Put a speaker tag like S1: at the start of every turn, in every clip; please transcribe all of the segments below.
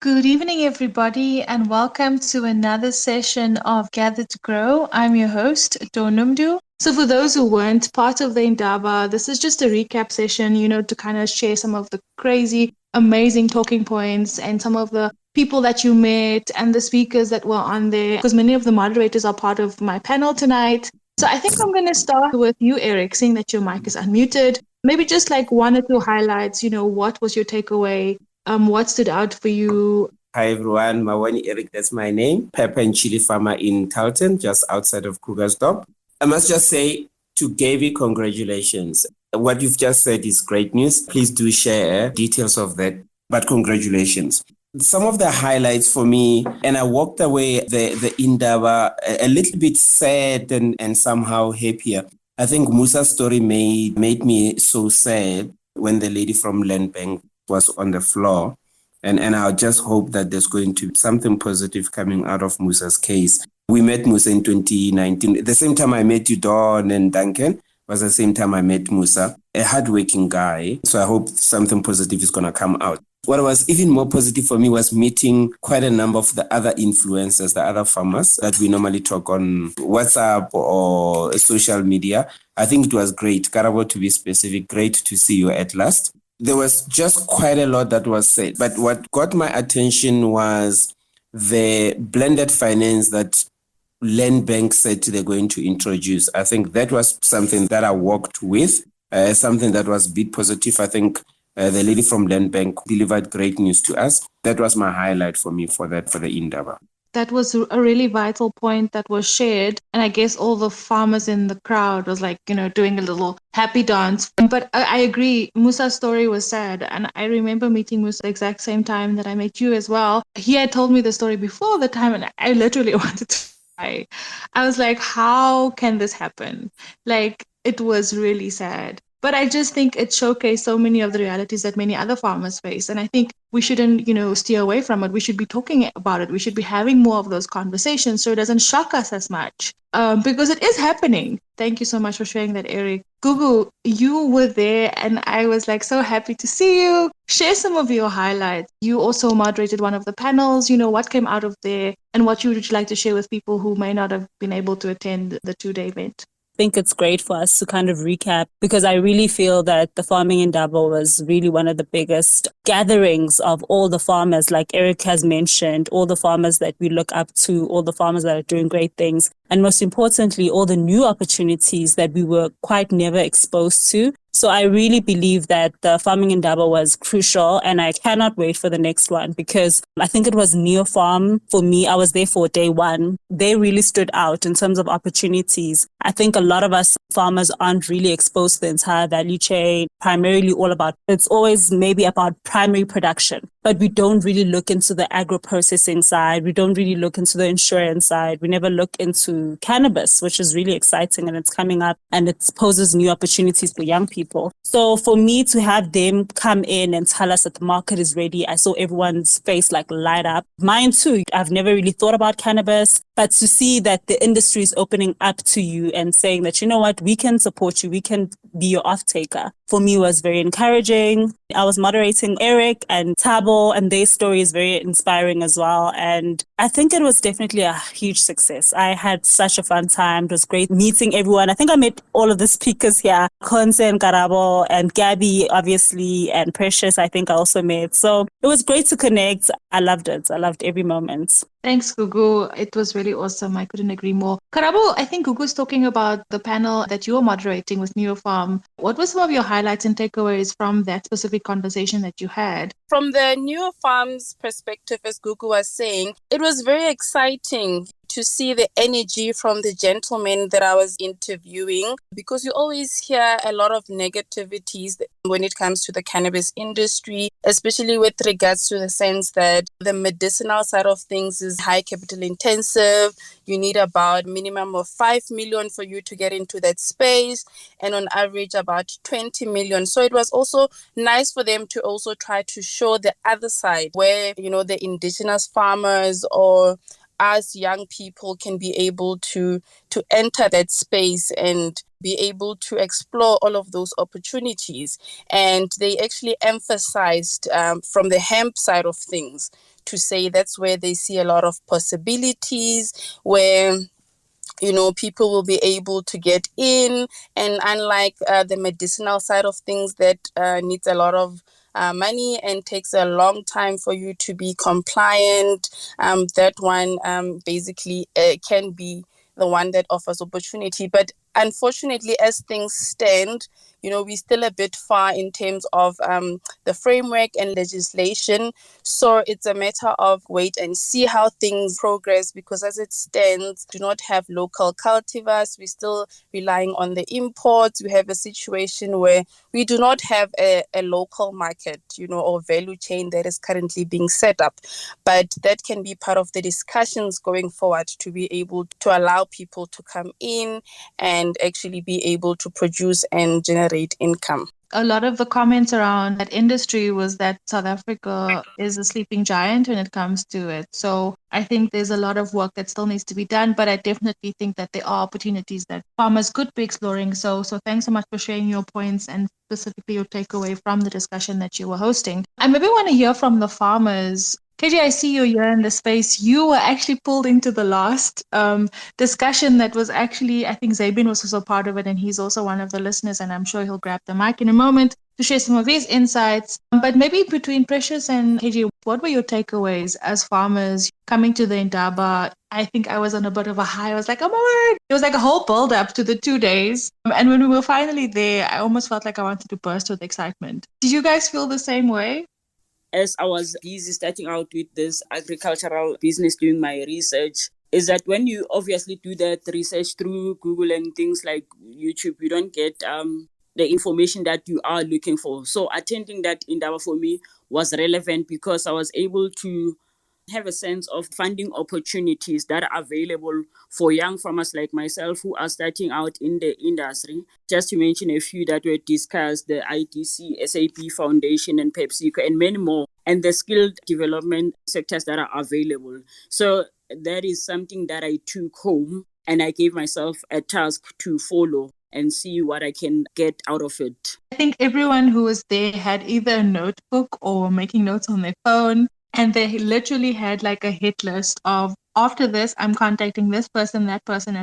S1: Good evening, everybody, and welcome to another session of Gather to Grow. I'm your host, Donumdu. So, for those who weren't part of the Indaba, this is just a recap session, to kind of share some of the crazy, amazing talking points and some of the people that you met and the speakers that were on there, because many of the moderators are part of my panel tonight. So, I think I'm going to start with you, Eric, seeing that your mic is unmuted. Maybe just like one or two highlights, what was your takeaway? What stood out for you?
S2: Hi everyone, Mawani Eric, that's my name. Pepper and chili farmer in Talton, just outside of Krugersdorp. I must just say to Gaby, congratulations. What you've just said is great news. Please do share details of that, but congratulations. Some of the highlights for me, and I walked away the Indaba a little bit sad and somehow happier. I think Musa's story made me so sad when the lady from Land Bank was on the floor. And I just hope that there's going to be something positive coming out of Musa's case. We met Musa in 2019. At the same time I met you, Dawn and Duncan, was the same time I met Musa, a hardworking guy. So I hope something positive is going to come out. What was even more positive for me was meeting quite a number of the other influencers, the other farmers that we normally talk on WhatsApp or social media. I think it was great. Karabo, to be specific, great to see you at last. There was just quite a lot that was said. But what got my attention was the blended finance that Land Bank said they're going to introduce. I think that was something that I worked with, something that was a bit positive. I think the lady from Land Bank delivered great news to us. That was my highlight for me for the Indaba.
S1: That was a really vital point that was shared. And I guess all the farmers in the crowd was like, doing a little happy dance. But I agree, Musa's story was sad. And I remember meeting Musa the exact same time that I met you as well. He had told me the story before the time, and I literally wanted to cry. I was like, how can this happen? Like, it was really sad. But I just think it showcased so many of the realities that many other farmers face. And I think we shouldn't, steer away from it. We should be talking about it. We should be having more of those conversations so it doesn't shock us as much because it is happening. Thank you so much for sharing that, Eric. Gugu, you were there and I was like so happy to see you. Share some of your highlights. You also moderated one of the panels. What came out of there and what you would like to share with people who may not have been able to attend the 2-day event?
S3: Think it's great for us to kind of recap because I really feel that the farming Indaba was really one of the biggest gatherings of all the farmers, like Eric has mentioned, all the farmers that we look up to, all the farmers that are doing great things. And most importantly, all the new opportunities that we were quite never exposed to. So I really believe that the farming Indaba was crucial and I cannot wait for the next one because I think it was Neo Farm. For me, I was there for day one. They really stood out in terms of opportunities. I think a lot of us farmers aren't really exposed to the entire value chain, primarily it's always maybe about primary production, but we don't really look into the agro-processing side. We don't really look into the insurance side. We never look into cannabis, which is really exciting and it's coming up and it poses new opportunities for young people. So for me to have them come in and tell us that the market is ready, I saw everyone's face like light up. Mine too. I've never really thought about cannabis, but to see that the industry is opening up to you and saying that, you know what, we can support you, we can be your off-taker, for me was very encouraging. I was moderating Eric and Tabo, and their story is very inspiring as well. And I think it was definitely a huge success. I had such a fun time. It was great meeting everyone. I think I met all of the speakers here, Konse and Karabo and Gabby, obviously, and Precious, I think I also met. So it was great to connect. I loved it. I loved every moment.
S1: Thanks, Gugu. It was really awesome. I couldn't agree more. Karabo, I think Gugu's talking about the panel that you're moderating with Neofarm. What were some of your highlights and takeaways from that specific conversation that you had?
S4: From the Neofarm's perspective, as Gugu was saying, it was very exciting to see the energy from the gentleman that I was interviewing, because you always hear a lot of negativities when it comes to the cannabis industry, especially with regards to the sense that the medicinal side of things is high capital intensive. You need about minimum of 5 million for you to get into that space, and on average about 20 million. So it was also nice for them to also try to show the other side where, the indigenous farmers or us young people can be able to enter that space and be able to explore all of those opportunities. And they actually emphasized from the hemp side of things to say that's where they see a lot of possibilities, where people will be able to get in. And unlike the medicinal side of things that needs a lot of money and takes a long time for you to be compliant, that one basically can be the one that offers opportunity. But unfortunately, as things stand, we're still a bit far in terms of the framework and legislation. So it's a matter of wait and see how things progress, because as it stands, do not have local cultivars. We're still relying on the imports. We have a situation where we do not have a local market, or value chain that is currently being set up. But that can be part of the discussions going forward, to be able to allow people to come in and actually be able to produce and generate income.
S1: A lot of the comments around that industry was that South Africa is a sleeping giant when it comes to it. So I think there's a lot of work that still needs to be done, but I definitely think that there are opportunities that farmers could be exploring. So thanks so much for sharing your points and specifically your takeaway from the discussion that you were hosting. I maybe want to hear from the farmers. KJ, I see you here in the space. You were actually pulled into the last discussion that was actually, I think Zabin was also part of it, and he's also one of the listeners, and I'm sure he'll grab the mic in a moment to share some of his insights. But maybe between Precious and KJ, what were your takeaways as farmers coming to the Indaba? I think I was on a bit of a high. I was like, oh my word. It was like a whole build up to the 2 days. And when we were finally there, I almost felt like I wanted to burst with excitement. Did you guys feel the same way?
S5: As I was busy starting out with this agricultural business, doing my research, is that when you obviously do that research through Google and things like YouTube, you don't get the information that you are looking for. So attending that Indaba for me was relevant because I was able to have a sense of funding opportunities that are available for young farmers like myself who are starting out in the industry. Just to mention a few that were discussed, the ITC, SAP Foundation and PepsiCo and many more, and the skilled development sectors that are available. So that is something that I took home and I gave myself a task to follow and see what I can get out of it.
S1: I think everyone who was there had either a notebook or making notes on their phone. And they literally had like a hit list of, after this, I'm contacting this person, and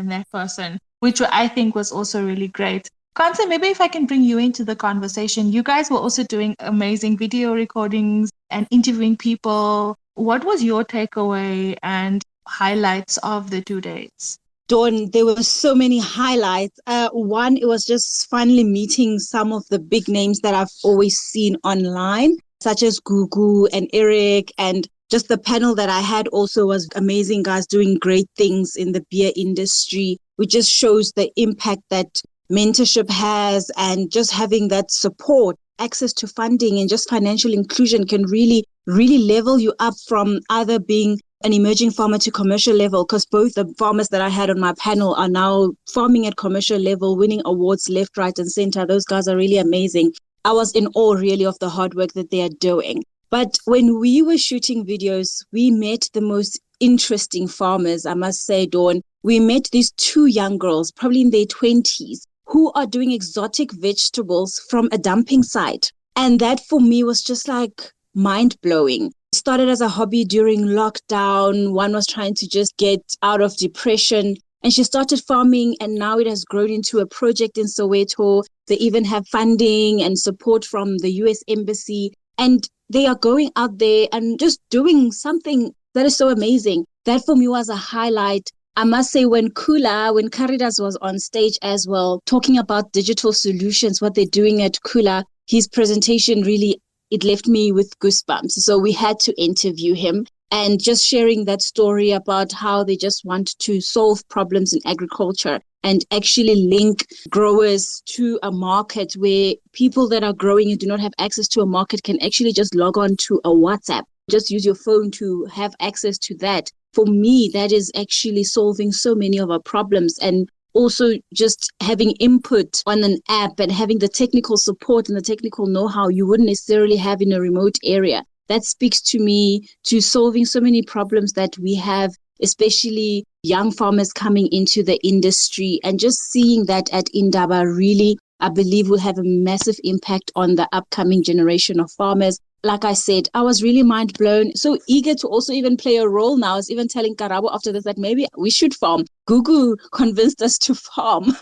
S1: that person, which I think was also really great. Kansa, maybe if I can bring you into the conversation, you guys were also doing amazing video recordings and interviewing people. What was your takeaway and highlights of the 2 days?
S6: Dawn, there were so many highlights. One, it was just finally meeting some of the big names that I've always seen online, such as Gugu and Eric, and just the panel that I had also was amazing, guys doing great things in the beer industry, which just shows the impact that mentorship has, and just having that support, access to funding and just financial inclusion can really, really level you up from either being an emerging farmer to commercial level, because both the farmers that I had on my panel are now farming at commercial level, winning awards left, right, and center. Those guys are really amazing. I was in awe really of the hard work that they are doing. But when we were shooting videos, we met the most interesting farmers, I must say, Dawn. We met these 2 young girls, probably in their 20s, who are doing exotic vegetables from a dumping site. And that for me was just like mind-blowing. It started as a hobby during lockdown. One was trying to just get out of depression. And she started farming, and now it has grown into a project in Soweto. They even have funding and support from the US Embassy. And they are going out there and just doing something that is so amazing. That for me was a highlight. I must say, when Caritas was on stage as well, talking about digital solutions, what they're doing at Kula, his presentation really, it left me with goosebumps. So we had to interview him. And just sharing that story about how they just want to solve problems in agriculture and actually link growers to a market where people that are growing and do not have access to a market can actually just log on to a WhatsApp. Just use your phone to have access to that. For me, that is actually solving so many of our problems, and also just having input on an app and having the technical support and the technical know-how you wouldn't necessarily have in a remote area. That speaks to me to solving so many problems that we have especially young farmers coming into the industry, and just seeing that at Indaba really, I believe, will have a massive impact on the upcoming generation of farmers. Like I said, I was really mind blown, so eager to also even play a role now. I was even telling Karabo after this that maybe we should farm. Gugu convinced us to farm.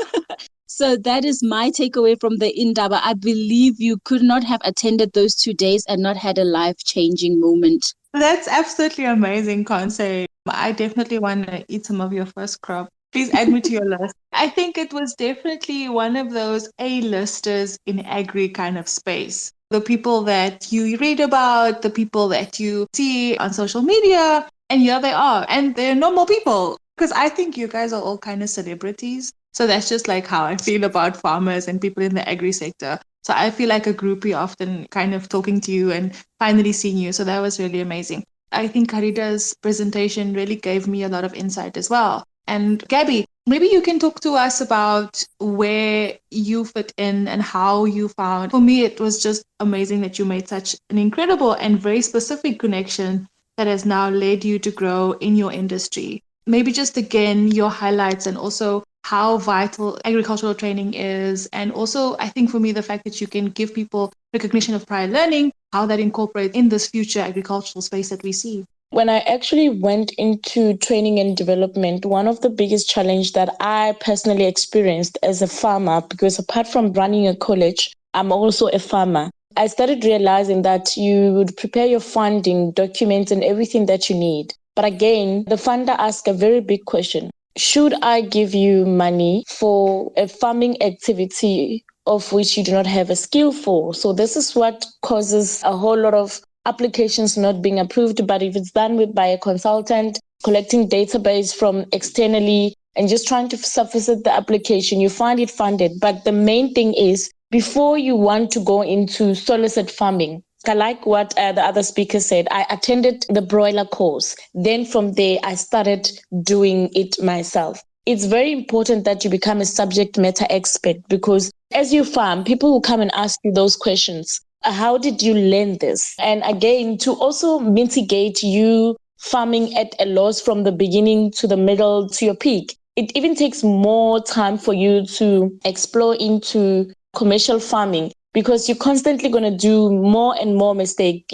S6: So that is my takeaway from the Indaba. I believe you could not have attended those 2 days and not had a life-changing moment.
S1: That's absolutely amazing, Conce. I definitely want to eat some of your first crop. Please add me to your list. I think it was definitely one of those A-listers in agri kind of space. The people that you read about, the people that you see on social media, and here they are. And they're normal people. Because I think you guys are all kind of celebrities. So that's just like how I feel about farmers and people in the agri sector. So I feel like a groupie often kind of talking to you and finally seeing you. So that was really amazing. I think Karida's presentation really gave me a lot of insight as well. And Gabby, maybe you can talk to us about where you fit in and how you found. For me, it was just amazing that you made such an incredible and very specific connection that has now led you to grow in your industry. Maybe just again, your highlights and also how vital agricultural training is. And also, I think for me, the fact that you can give people recognition of prior learning, how that incorporates in this future agricultural space that we see.
S7: When I actually went into training and development, one of the biggest challenge that I personally experienced as a farmer, because apart from running a college, I'm also a farmer. I started realizing that you would prepare your funding, documents, and everything that you need. But again, the funder asked a very big question. Should I give you money for a farming activity of which you do not have a skill for? So this is what causes a whole lot of applications not being approved. But if it's done with by a consultant, collecting database from externally and just trying to sufficient the application, you find it funded. But the main thing is, before you want to go into solicit farming, I like what the other speaker said. I attended the broiler course. Then from there, I started doing it myself. It's very important that you become a subject matter expert, because as you farm, people will come and ask you those questions. How did you learn this? And again, to also mitigate you farming at a loss from the beginning to the middle to your peak, it even takes more time for you to explore into commercial farming, because you're constantly going to do more and more mistake,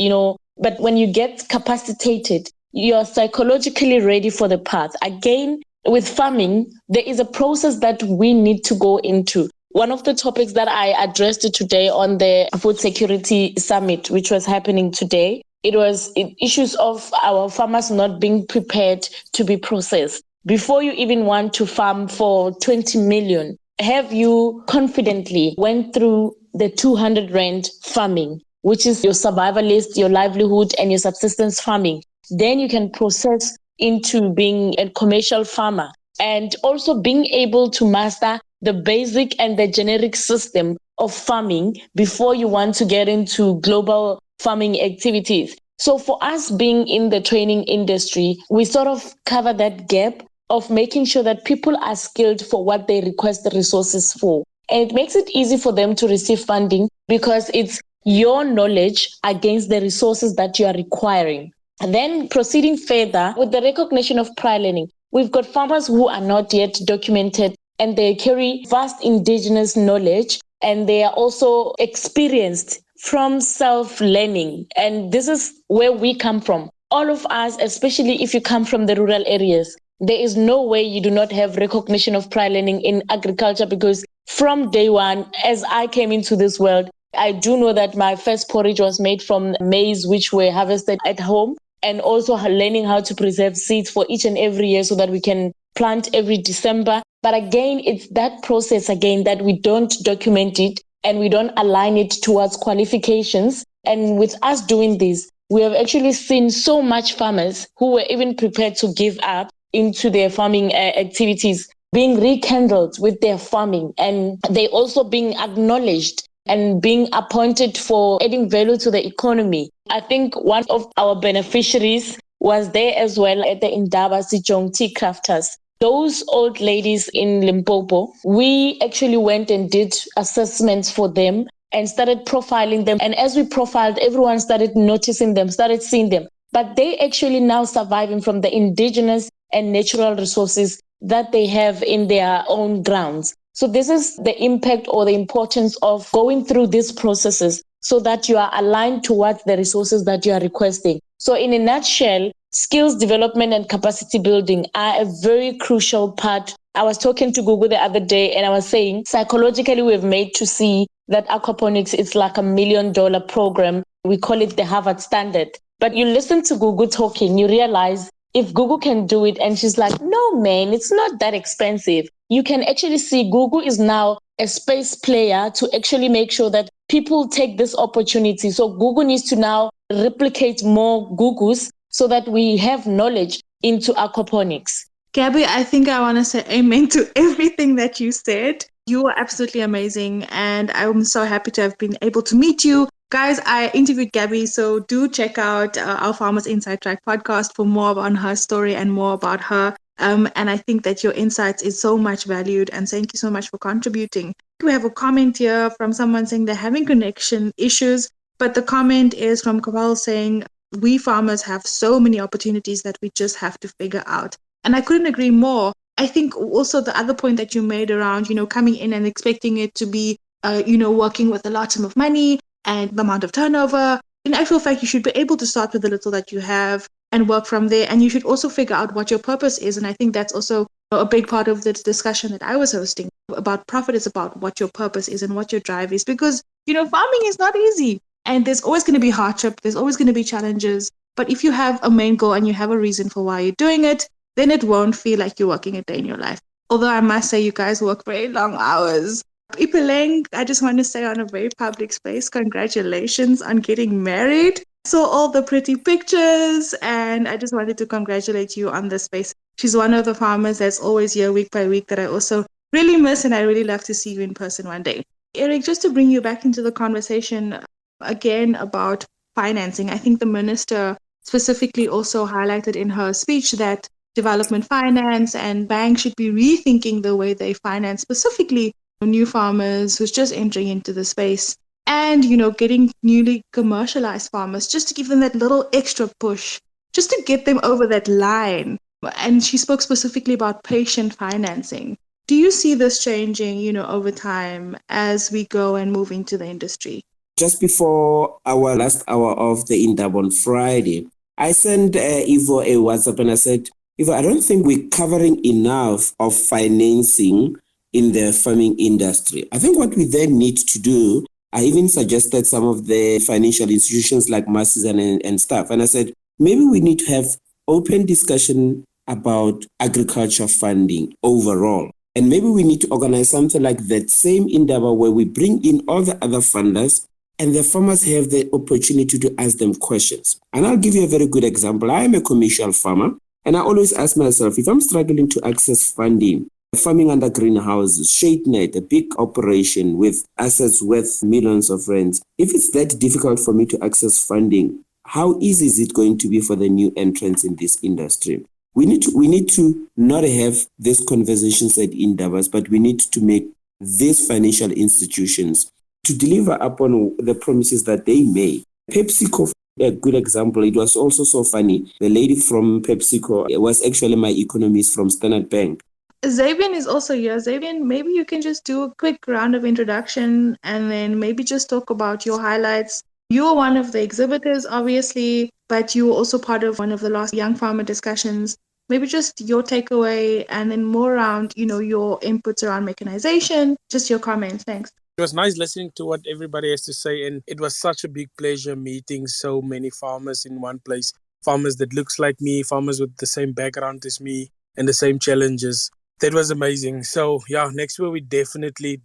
S7: but when you get capacitated, you're psychologically ready for the path. Again, with farming, there is a process that we need to go into. One of the topics that I addressed today on the Food Security Summit, which was happening today, it was issues of our farmers not being prepared to be processed. Before you even want to farm for 20 million, have you confidently went through the 200 rand farming, which is your survivalist, your livelihood, and your subsistence farming? Then you can process into being a commercial farmer, and also being able to master the basic and the generic system of farming before you want to get into global farming activities. So for us being in the training industry, we sort of cover that gap of making sure that people are skilled for what they request the resources for. And it makes it easy for them to receive funding, because it's your knowledge against the resources that you are requiring. And then proceeding further with the recognition of prior learning, we've got farmers who are not yet documented, and they carry vast indigenous knowledge, and they are also experienced from self-learning. And this is where we come from. All of us, especially if you come from the rural areas, there is no way you do not have recognition of prior learning in agriculture, because from day one, as I came into this world, I do know that my first porridge was made from maize, which were harvested at home, and also learning how to preserve seeds for each and every year so that we can plant every December. But again, it's that process again that we don't document it and we don't align it towards qualifications. And with us doing this, we have actually seen so much farmers who were even prepared to give up into their farming activities being rekindled with their farming, and they also being acknowledged and being appointed for adding value to the economy. I think one of our beneficiaries was there as well at the Indaba Sijong tea crafters. Those old ladies in Limpopo, we actually went and did assessments for them and started profiling them. And as we profiled, everyone started noticing them, started seeing them. But they actually now surviving from the indigenous and natural resources that they have in their own grounds. So this is the impact or the importance of going through these processes so that you are aligned towards the resources that you are requesting. So in a nutshell, skills development and capacity building are a very crucial part. I was talking to Google the other day and I was saying psychologically we've made to see that aquaponics is like $1 million program. We call it the Harvard standard. But you listen to Google talking, you realize if Google can do it, and she's like, no, man, it's not that expensive. You can actually see Google is now a space player to actually make sure that people take this opportunity. So Google needs to now replicate more Googles so that we have knowledge into aquaponics.
S1: Gabby, I think I want to say amen to everything that you said. You are absolutely amazing, and I'm so happy to have been able to meet you. Guys, I interviewed Gabby, so do check out our Farmers Inside Track podcast for more on her story and more about her. And I think that your insights is so much valued, and thank you so much for contributing. We have a comment here from someone saying they're having connection issues, but the comment is from Kawal saying, we farmers have so many opportunities that we just have to figure out. And I couldn't agree more. I think also the other point that you made around, coming in and expecting it to be, working with a large sum of money and the amount of turnover. In actual fact, you should be able to start with the little that you have and work from there. And you should also figure out what your purpose is. And I think that's also a big part of the discussion that I was hosting about profit is about what your purpose is and what your drive is. Because, farming is not easy. And there's always going to be hardship. There's always going to be challenges. But if you have a main goal and you have a reason for why you're doing it, then it won't feel like you're working a day in your life. Although I must say you guys work very long hours. Ipeleng, I just want to say on a very public space, congratulations on getting married. I saw all the pretty pictures and I just wanted to congratulate you on this space. She's one of the farmers that's always here week by week that I also really miss and I really love to see you in person one day. Eric, just to bring you back into the conversation again about financing, I think the minister specifically also highlighted in her speech that development finance and banks should be rethinking the way they finance specifically new farmers who's just entering into the space and, getting newly commercialized farmers just to give them that little extra push, just to get them over that line. And she spoke specifically about patient financing. Do you see this changing, over time as we go and move into the industry?
S2: Just before our last hour of the Indaba on Friday, I sent Ivo a WhatsApp and I said, Ivo, I don't think we're covering enough of financing in the farming industry. I think what we then need to do, I even suggested some of the financial institutions like Masses and stuff. And I said, maybe we need to have open discussion about agriculture funding overall. And maybe we need to organize something like that same Indaba where we bring in all the other funders and the farmers have the opportunity to ask them questions. And I'll give you a very good example. I am a commercial farmer. And I always ask myself, if I'm struggling to access funding, farming under greenhouses, shade net, a big operation with assets worth millions of rands, if it's that difficult for me to access funding, how easy is it going to be for the new entrants in this industry? We need to not have these conversations at Indabas, but we need to make these financial institutions to deliver upon the promises that they made. PepsiCo, a good example. It was also so funny. The lady from PepsiCo was actually my economist from Standard Bank.
S1: Zabian is also here. Zabian, maybe you can just do a quick round of introduction and then maybe just talk about your highlights. You are one of the exhibitors, obviously, but you were also part of one of the last Young Farmer discussions. Maybe just your takeaway and then more around, your inputs around mechanization, just your comments. Thanks.
S8: It was nice listening to what everybody has to say, and it was such a big pleasure meeting so many farmers in one place. Farmers that looks like me, farmers with the same background as me, and the same challenges. That was amazing. So yeah, next year we're definitely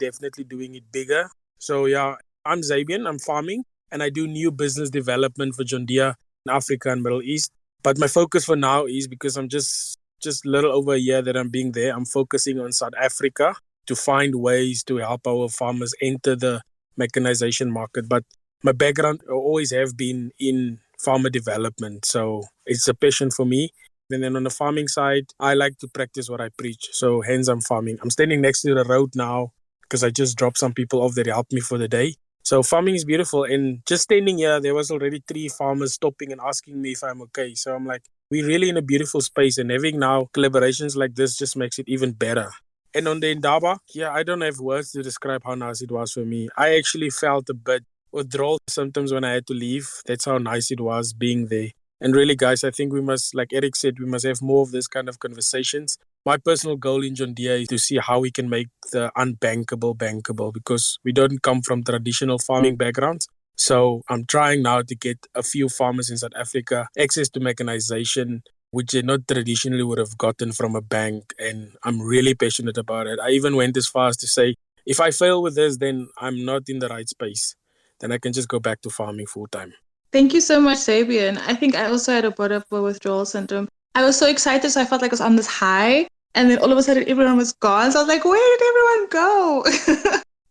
S8: doing it bigger. So yeah, I'm Zabian, I'm farming, and I do new business development for John Deere in Africa and Middle East. But my focus for now is because I'm just a little over a year that I'm being there, I'm focusing on South Africa to find ways to help our farmers enter the mechanization market. But my background always have been in farmer development. So it's a passion for me. And then on the farming side, I like to practice what I preach. So hence I'm farming. I'm standing next to the road now because I just dropped some people off that helped me for the day. So So farming is beautiful. And just standing here, there was already 3 farmers stopping and asking me if I'm okay. So I'm like, we're really in a beautiful space, and having now collaborations like this just makes it even better. And on the Indaba, I don't have words to describe how nice it was for me. I actually felt a bit withdrawal symptoms when I had to leave. That's how nice it was being there. And really, guys, I think we must, like Eric said, we must have more of this kind of conversations. My personal goal in John Deere is to see how we can make the unbankable bankable, because we don't come from traditional farming backgrounds. So I'm trying now to get a few farmers in South Africa access to mechanization, which they not traditionally would have gotten from a bank. And I'm really passionate about it. I even went as far as to say, if I fail with this, then I'm not in the right space. Then I can just go back to farming full time.
S1: Thank you so much, Sabian. I think I also had a bit of a withdrawal syndrome. I was so excited, so I felt like I was on this high. And then all of a sudden, everyone was gone. So I was like, where did everyone go?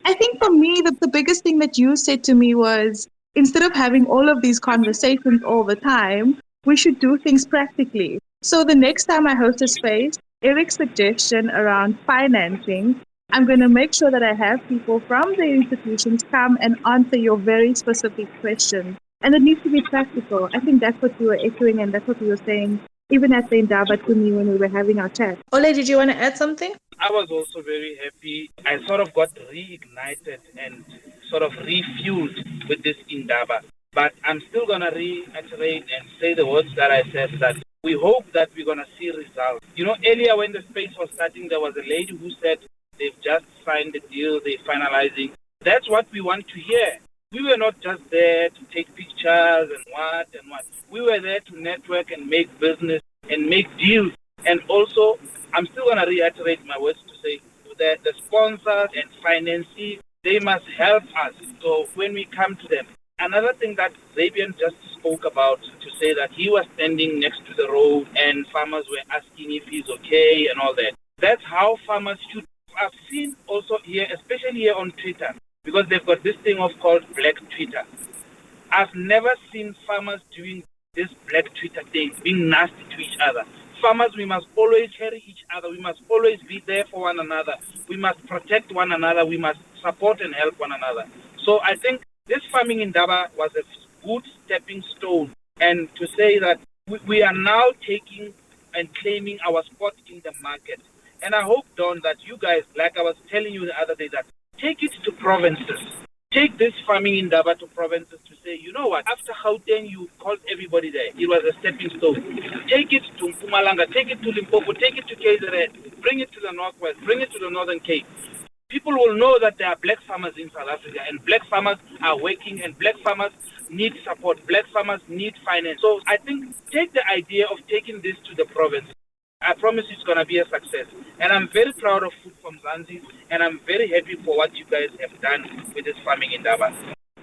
S1: I think for me, the biggest thing that you said to me was, instead of having all of these conversations all the time, we should do things practically. So the next time I host a space, Eric's suggestion around financing, I'm going to make sure that I have people from the institutions come and answer your very specific questions. And it needs to be practical. I think that's what you were echoing, and that's what you were saying, even at the Indaba to me when we were having our chat. Ole, did you want to add something?
S9: I was also very happy. I sort of got reignited and sort of refueled with this Indaba. But I'm still going to reiterate and say the words that I said, that we hope that we're going to see results. You know, earlier when the space was starting, there was a lady who said they've just signed the deal, they're finalizing. That's what we want to hear. We were not just there to take pictures and what. We were there to network and make business and make deals. And also, I'm still going to reiterate my words to say that the sponsors and financiers, they must help us. So when we come to them, another thing that Zabian just spoke about, to say that he was standing next to the road and farmers were asking if he's okay and all that. That's how farmers should. I've seen also here, especially here on Twitter, because they've got this thing called Black Twitter. I've never seen farmers doing this Black Twitter thing, being nasty to each other. Farmers, we must always carry each other. We must always be there for one another. We must protect one another. We must support and help one another. So I think this farming Indaba was a good stepping stone. And to say that we are now taking and claiming our spot in the market. And I hope, Don, that you guys, like I was telling you the other day, that take it to provinces. Take this farming Indaba to provinces to say, you know what, after Gauteng, you called everybody there. It was a stepping stone. Take it to Mpumalanga, take it to Limpopo, take it to KZN, bring it to the Northwest, bring it to the Northern Cape. People will know that there are black farmers in South Africa, and black farmers are working, and black farmers need support. Black farmers need finance. So I think take the idea of taking this to the province. I promise it's going to be a success. And I'm very proud of Food from Mzansi, and I'm very happy for what you guys have done with this farming Indaba.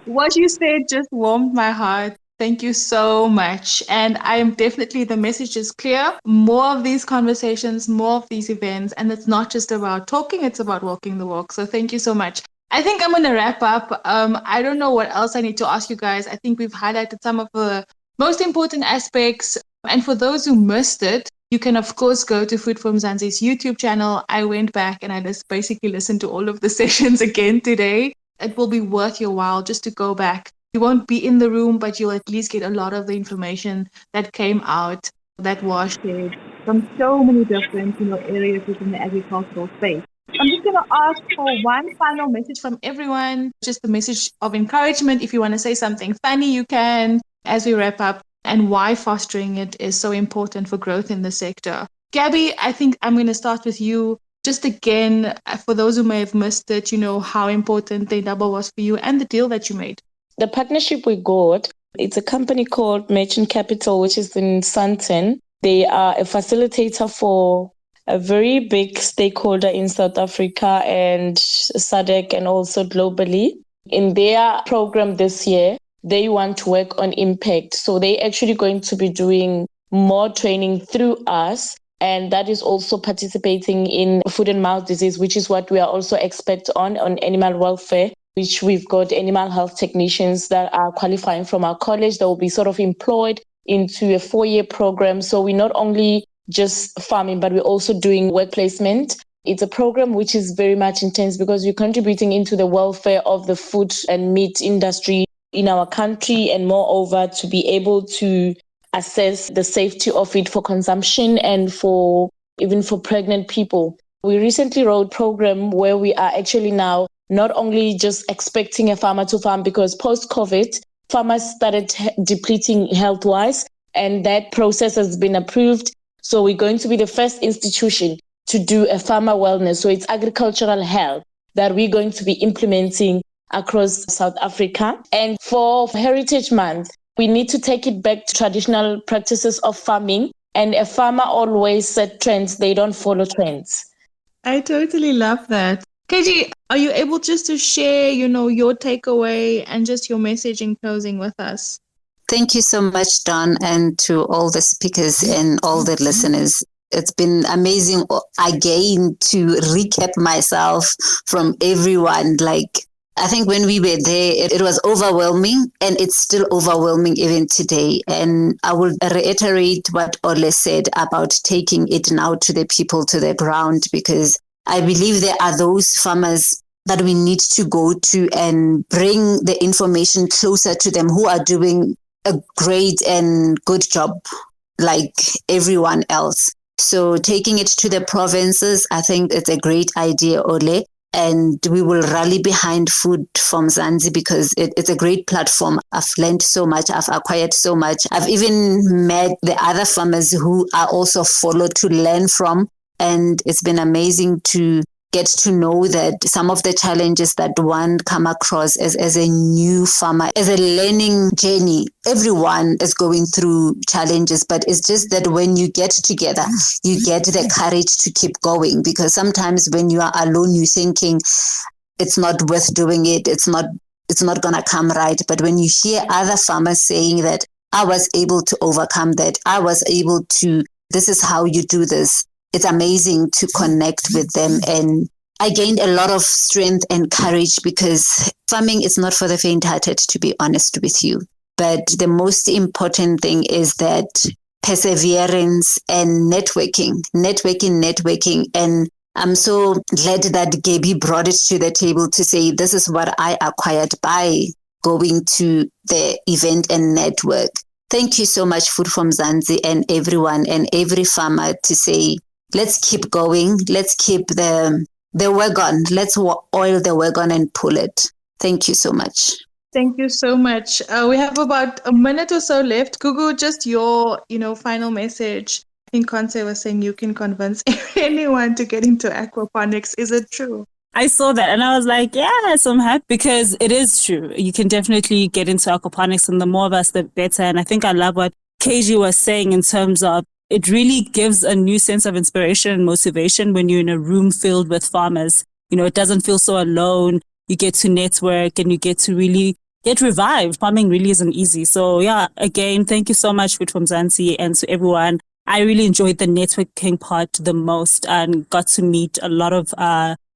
S1: What you said just warmed my heart. Thank you so much. And I am definitely, the message is clear. More of these conversations, more of these events. And it's not just about talking, it's about walking the walk. So thank you so much. I think I'm going to wrap up. I don't know what else I need to ask you guys. I think we've highlighted some of the most important aspects. And for those who missed it, you can, of course, go to Food from Mzansi's YouTube channel. I went back and I just basically listened to all of the sessions again today. It will be worth your while just to go back. You won't be in the room, but you'll at least get a lot of the information that came out, that was shared from so many different, areas within the agricultural space. I'm just going to ask for one final message from everyone, just a message of encouragement. If you want to say something funny, you can, as we wrap up, and why fostering it is so important for growth in the sector. Gabby, I think I'm going to start with you. Just again, for those who may have missed it, how important the Indaba was for you and the deal that you made.
S7: The partnership we got, it's a company called Merchant Capital, which is in Sandton. They are a facilitator for a very big stakeholder in South Africa and SADC and also globally. In their program this year, they want to work on impact. So they're actually going to be doing more training through us. And that is also participating in foot and mouth disease, which is what we are also expert on animal welfare, which we've got animal health technicians that are qualifying from our college that will be sort of employed into a 4-year program. So we're not only just farming, but we're also doing work placement It's a program which is very much intense because we're contributing into the welfare of the food and meat industry in our country, and moreover to be able to assess the safety of it for consumption and for even for pregnant people. We recently wrote a program where we are actually now not only just expecting a farmer to farm, because post-COVID, farmers started depleting health-wise, and that process has been approved. So we're going to be the first institution to do a farmer wellness. So it's agricultural health that we're going to be implementing across South Africa. And for Heritage Month, we need to take it back to traditional practices of farming. And a farmer always set trends, they don't follow trends.
S1: I totally love that. KG, are you able just to share, your takeaway and just your message in closing with us?
S10: Thank you so much, Dawn, and to all the speakers and all the listeners. It's been amazing again to recap myself from everyone. I think when we were there, it was overwhelming, and it's still overwhelming even today. And I will reiterate what Ole said about taking it now to the people, to the ground, because I believe there are those farmers that we need to go to and bring the information closer to them, who are doing a great and good job like everyone else. So taking it to the provinces, I think it's a great idea, Ole. And we will rally behind Food from Mzansi because it's a great platform. I've learned so much. I've acquired so much. I've even met the other farmers who are also followed to learn from. And it's been amazing to get to know that some of the challenges that one come across as a new farmer, as a learning journey, everyone is going through challenges, but it's just that when you get together, you get the courage to keep going, because sometimes when you are alone, you're thinking it's not worth doing it. It's not going to come right. But when you hear other farmers saying that I was able to overcome that, this is how you do this. It's amazing to connect with them. And I gained a lot of strength and courage, because farming is not for the faint-hearted, to be honest with you. But the most important thing is that perseverance and networking. And I'm so glad that Gaby brought it to the table to say, this is what I acquired by going to the event and network. Thank you so much, Food from Mzansi, and everyone and every farmer, to say, let's keep going. Let's keep the wagon. Let's oil the wagon and pull it. Thank you so much.
S1: Thank you so much. We have about a minute or so left. Gugu, just your, final message. I think Conce was saying you can convince anyone to get into aquaponics. Is it true?
S3: I saw that and I was like, yes, I'm happy, because it is true. You can definitely get into aquaponics, and the more of us, the better. And I think I love what KG was saying in terms of it really gives a new sense of inspiration and motivation when you're in a room filled with farmers. It doesn't feel so alone. You get to network and you get to really get revived. Farming really isn't easy. So yeah, again, thank you so much, Food from Mzansi, and to everyone. I really enjoyed the networking part the most and got to meet a lot of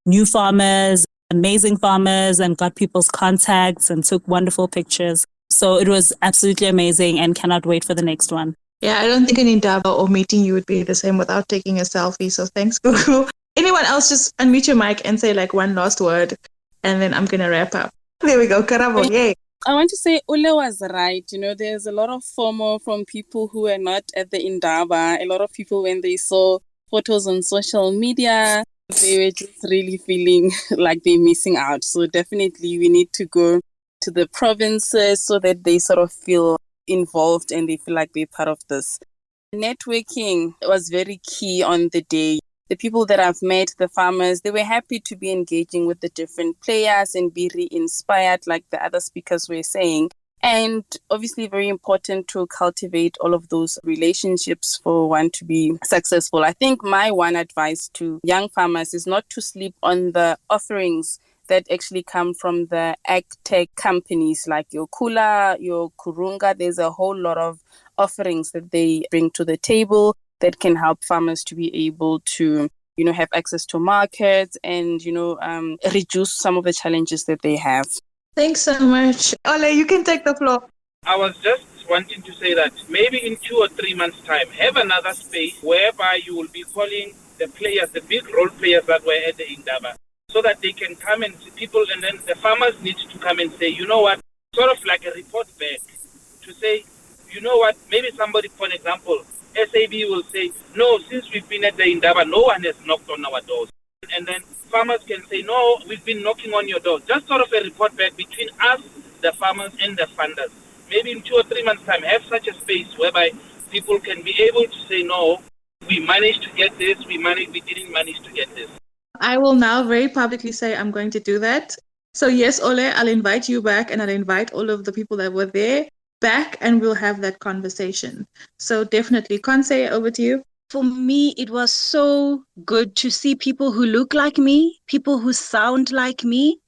S3: new farmers, amazing farmers, and got people's contacts and took wonderful pictures. So it was absolutely amazing and cannot wait for the next one.
S1: Yeah, I don't think an Indaba or meeting you would be the same without taking a selfie. So thanks, Gugu. Anyone else, just unmute your mic and say one last word, and then I'm going to wrap up. There we go. Karabo, yay.
S4: I want to say Ule was right. There's a lot of FOMO from people who are not at the Indaba. A lot of people, when they saw photos on social media, they were just really feeling like they're missing out. So definitely we need to go to the provinces so that they sort of feel involved and they feel like they're part of this. Networking was very key on the day. The people that I've met, the farmers, they were happy to be engaging with the different players and be re-inspired, like the other speakers were saying. And obviously very important to cultivate all of those relationships for one to be successful. I think my one advice to young farmers is not to sleep on the offerings that actually come from the ag tech companies like your Kula, your Kurunga. There's a whole lot of offerings that they bring to the table that can help farmers to be able to, have access to markets and, reduce some of the challenges that they have.
S1: Thanks so much. Ole, you can take the floor.
S9: I was just wanting to say that maybe in 2 or 3 months' time, have another space whereby you will be calling the players, the big role players that were at the Indaba, so that they can come and people, and then the farmers need to come and say, you know what, sort of like a report back to say, you know what, maybe somebody, for example, SAB will say, no, since we've been at the Indaba, no one has knocked on our doors. And then farmers can say, no, we've been knocking on your doors. Just sort of a report back between us, the farmers, and the funders. Maybe in 2 or 3 months' time, have such a space whereby people can be able to say, no, we managed to get this, we didn't manage to get this.
S1: I will now very publicly say I'm going to do that. So yes, Ole, I'll invite you back and I'll invite all of the people that were there back and we'll have that conversation. So definitely, Conce, over to you.
S6: For me, it was so good to see people who look like me, people who sound like me,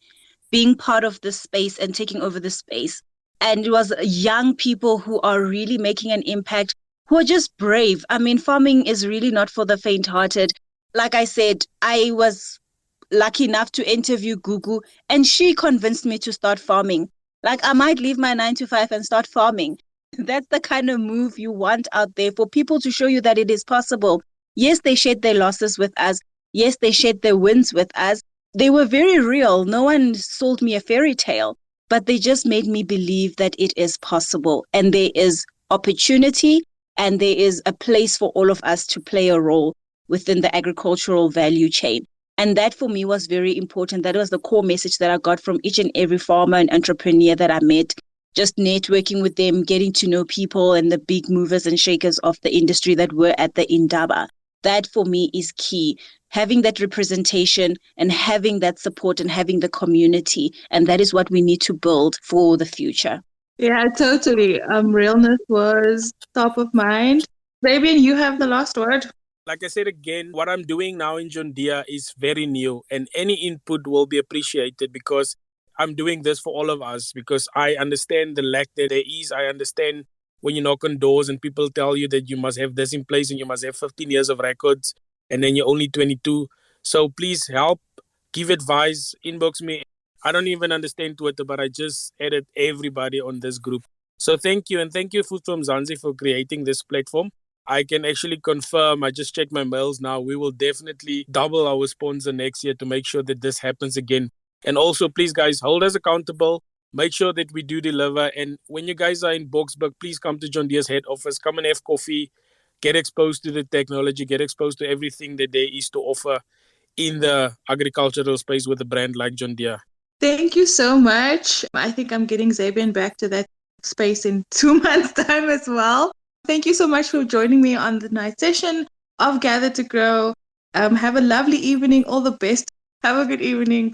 S6: being part of this space and taking over the space. And it was young people who are really making an impact, who are just brave. I mean, farming is really not for the faint-hearted. Like I said, I was lucky enough to interview Gugu, and she convinced me to start farming. Like, I might leave my 9 to 5 and start farming. That's the kind of move you want out there for people to show you that it is possible. Yes, they shared their losses with us. Yes, they shared their wins with us. They were very real. No one sold me a fairy tale, but they just made me believe that it is possible and there is opportunity and there is a place for all of us to play a role within the agricultural value chain. And that for me was very important. That was the core message that I got from each and every farmer and entrepreneur that I met. Just networking with them, getting to know people and the big movers and shakers of the industry that were at the Indaba. That for me is key. Having that representation and having that support and having the community. And that is what we need to build for the future.
S1: Yeah, totally. Realness was top of mind. Fabian, you have the last word.
S8: Like I said again, what I'm doing now in John Deere is very new and any input will be appreciated because I'm doing this for all of us because I understand the lack that there is. I understand when you knock on doors and people tell you that you must have this in place and you must have 15 years of records and then you're only 22. So please help, give advice, inbox me. I don't even understand Twitter, but I just added everybody on this group. So thank you. And thank you, Food from Mzansi, for creating this platform. I can actually confirm, I just checked my mails now, we will definitely double our sponsor next year to make sure that this happens again. And also, please, guys, hold us accountable. Make sure that we do deliver. And when you guys are in Boksburg, please come to John Deere's head office. Come and have coffee. Get exposed to the technology. Get exposed to everything that there is to offer in the agricultural space with a brand like John Deere.
S1: Thank you so much. I think I'm getting Zabian back to that space in 2 months' time as well. Thank you so much for joining me on the night session of Gather to Grow. Have a lovely evening. All the best. Have a good evening.